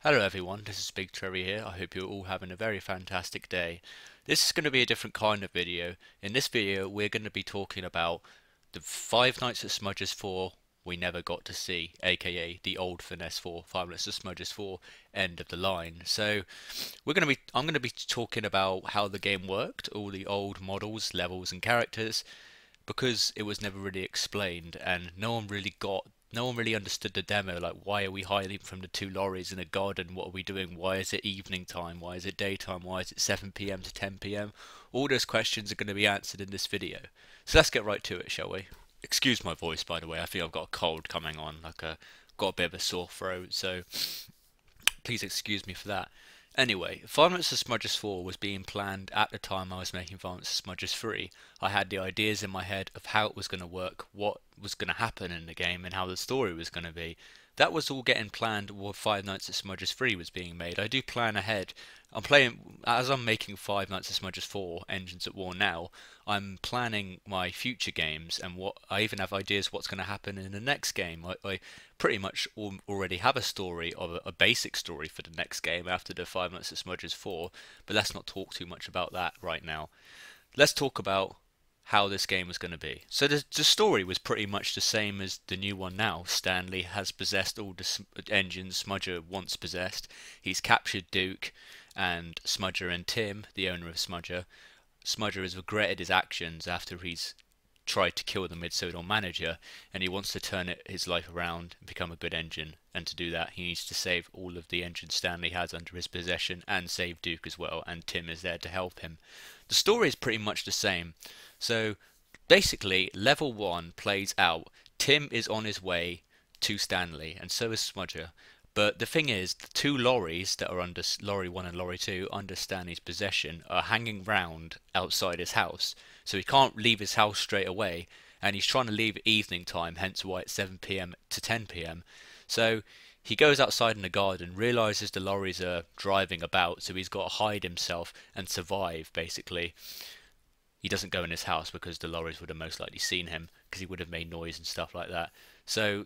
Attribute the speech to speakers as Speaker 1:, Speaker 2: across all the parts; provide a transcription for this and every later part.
Speaker 1: Hello everyone, this is Big Cherry here. I hope you're all having a very fantastic day. This is going to be a different kind of video. In this video we're going to be talking about the Five Nights at Smudgers 4 we never got to see, aka the old FNaS 4, Five Nights at Smudgers 4 end of the line. So I'm going to be talking about how the game worked, all the old models, levels and characters, because it was never really explained and no one really understood the demo. Like, why are we hiding from the two lorries in a garden? What are we doing? Why is it evening time? Why is it daytime? Why is it 7 p.m. to 10 p.m.? All those questions are going to be answered in this video. So let's get right to it, shall we? Excuse my voice, by the way. I think I've got a cold coming on. Got a bit of a sore throat, so please excuse me for that. Anyway, Five Nights at Smudgers 4 was being planned at the time I was making Five Nights at Smudgers 3. I had the ideas in my head of how it was going to work, what was going to happen in the game, and how the story was going to be. That was all getting planned while Five Nights at Smudgers 3 was being made. I do plan ahead. As I'm making Five Nights at Smudgers 4 Engines at War now, I'm planning my future games, and what I even have ideas what's going to happen in the next game. I pretty much already have a story of a basic story for the next game after the Five Nights at Smudgers 4, but let's not talk too much about that right now. Let's talk about how this game was going to be. So the story was pretty much the same as the new one now. Stanley has possessed all the engines Smudger once possessed. He's captured Duke and Smudger and Tim, the owner of Smudger. Smudger has regretted his actions after he's tried to kill the Midsodal manager, and he wants to turn his life around and become a good engine. And to do that, he needs to save all of the engines Stanley has under his possession and save Duke as well, and Tim is there to help him. The story is pretty much the same. So basically, level 1 plays out. Tim is on his way to Stanley, and so is Smudger. But the thing is, the two lorries that are under Lorry 1 and Lorry 2 under Stanley's possession are hanging round outside his house. So he can't leave his house straight away, and he's trying to leave at evening time, hence why it's 7 p.m. to 10 p.m. So he goes outside in the garden, realizes the lorries are driving about, so he's got to hide himself and survive, basically. He doesn't go in his house because the lorries would have most likely seen him, because he would have made noise and stuff like that. So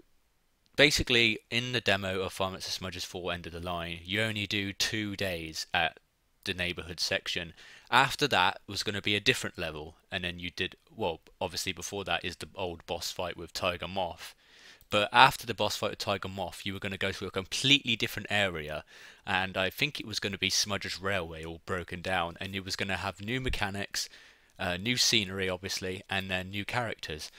Speaker 1: basically, in the demo of Five Nights at Smudgers 4 End of the Line, you only do 2 days at the neighborhood section. After that was going to be a different level, and then you did, well, obviously before that is the old boss fight with Tiger Moth. But after the boss fight with Tiger Moth, you were going to go to a completely different area, and I think it was going to be Smudger's Railway all broken down, and it was going to have new mechanics, new scenery obviously, and then new characters.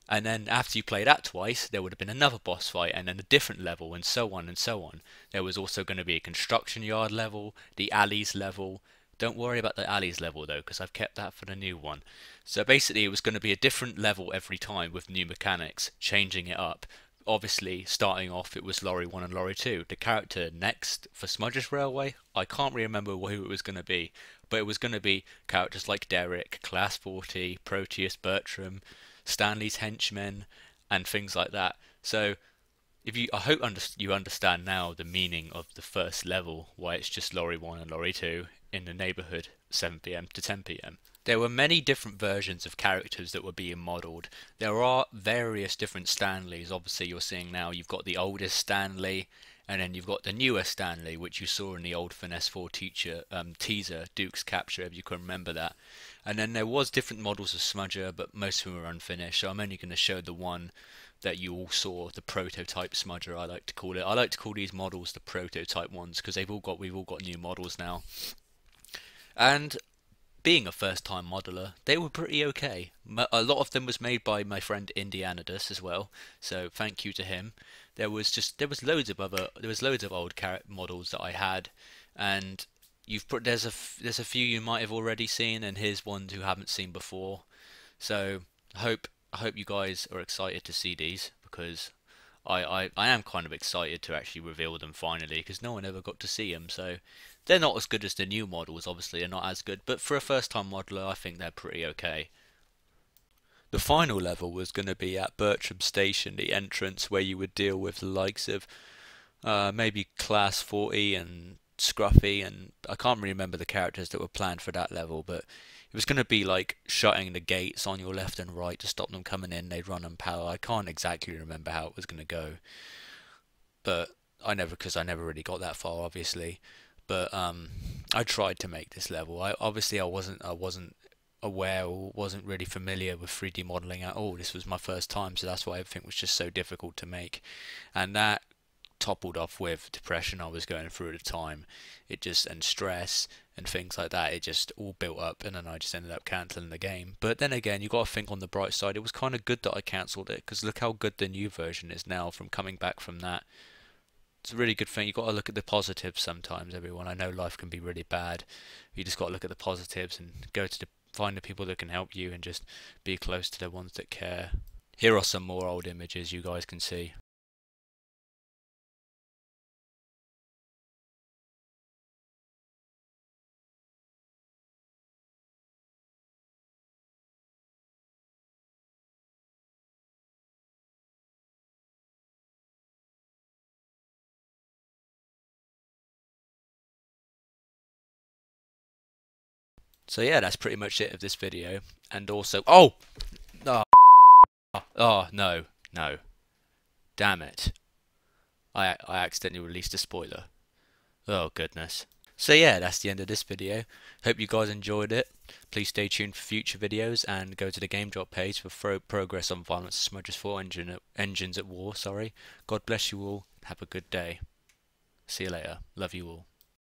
Speaker 1: And then after you play that twice, there would have been another boss fight and then a different level, and so on and so on. There was also going to be a construction yard level, the alleys level. Don't worry about the alleys level though, because I've kept that for the new one. So basically it was going to be a different level every time with new mechanics, changing it up. Obviously, starting off it was Lorry 1 and Lorry 2. The character next for Smudger's Railway, I can't really remember who it was going to be, but it was going to be characters like Derek, Class 40, Proteus, Bertram, Stanley's henchmen, and things like that. So I hope you understand now the meaning of the first level, why it's just Lorry 1 and Lorry 2 in the neighborhood 7 p.m. to 10 p.m. There were many different versions of characters that were being modelled. There are various different Stanleys. Obviously you're seeing now you've got the oldest Stanley, and then you've got the newer Stanley, which you saw in the old FNaS 4 teaser, Duke's Capture, if you can remember that. And then there was different models of Smudger, but most of them were unfinished, so I'm only going to show the one that you all saw, the prototype Smudger, I like to call it. I like to call these models the prototype ones, because we've all got new models now. And being a first-time modeler, they were pretty okay. A lot of them was made by my friend Indy as well, so thank you to him. There was loads of old models that I had, and there's a few you might have already seen, and here's ones you haven't seen before. So I hope you guys are excited to see these, because I am kind of excited to actually reveal them finally, because no one ever got to see them. So they're not as good as the new models, obviously they're not as good, but for a first time modeler I think they're pretty okay. The final level was going to be at Bertram Station, the entrance where you would deal with the likes of maybe Class 40 and Scruffy, and I can't really remember the characters that were planned for that level, but it was going to be like shutting the gates on your left and right to stop them coming in. They'd run on power. I can't exactly remember how it was going to go, but because I never really got that far, obviously. But I tried to make this level. I wasn't aware or wasn't really familiar with 3D modeling at all. This was my first time, so that's why everything was just so difficult to make. And that toppled off with depression I was going through at the time. And stress and things like that. It just all built up, and then I just ended up cancelling the game. But then again, you got to think on the bright side. It was kind of good that I cancelled it, because look how good the new version is now from coming back from that. It's a really good thing. You got to look at the positives sometimes, everyone. I know life can be really bad. You just got to look at the positives and find the people that can help you, and just be close to the ones that care. Here are some more old images you guys can see. So yeah, that's pretty much it of this video. And also, oh, oh no, no, damn it! I accidentally released a spoiler. Oh goodness. So yeah, that's the end of this video. Hope you guys enjoyed it. Please stay tuned for future videos, and go to the game drop page for progress on Violence Smudgers 4 Engines at War. Sorry. God bless you all. Have a good day. See you later. Love you all.